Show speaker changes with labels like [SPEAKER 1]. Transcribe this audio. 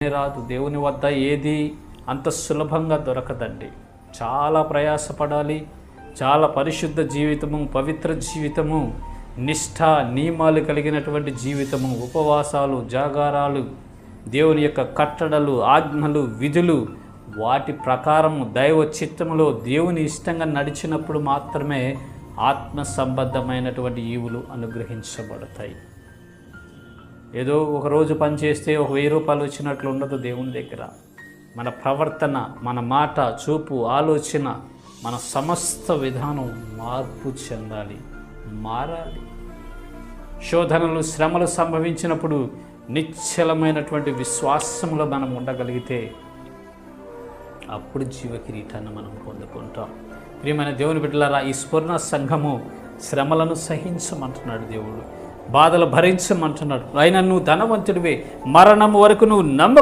[SPEAKER 1] రాదు. దేవుని వద్ద ఏది అంత సులభంగా దొరకదండి. చాలా ప్రయాసపడాలి. చాలా పరిశుద్ధ జీవితము, పవిత్ర జీవితము, నిష్ఠ నియమాలు కలిగినటువంటి జీవితము, ఉపవాసాలు, జాగారాలు, దేవుని యొక్క కట్టడలు, ఆజ్ఞలు, విధులు, వాటి ప్రకారము దైవ చిత్తములో దేవుని ఇష్టంగా నడిచినప్పుడు మాత్రమే ఆత్మ సంబంధమైనటువంటి ఈవులు అనుగ్రహించబడతాయి. ఏదో ఒకరోజు పనిచేస్తే ఒక 1000 రూపాయలు వచ్చినట్లు ఉండదు దేవుని దగ్గర. మన ప్రవర్తన, మన మాట, చూపు, ఆలోచన, మన సమస్త విధానం మార్పు చెందాలి, మారాలి. శోధనలు, శ్రమలు సంభవించినప్పుడు నిశ్చలమైనటువంటి విశ్వాసంలో మనం ఉండగలిగితే అప్పుడు జీవ కిరీటాన్ని మనం పొందుకుంటాం. ప్రియమైన దేవుని బిడ్డలారా, ఈ స్ఫురణ సంఘము శ్రమలను సహించమంటున్నాడు దేవుడు, బాధలు భరించమంటున్నాడు. అయినా నువ్వు ధనవంతుడివే, మరణం వరకు నువ్వు నమ్మకం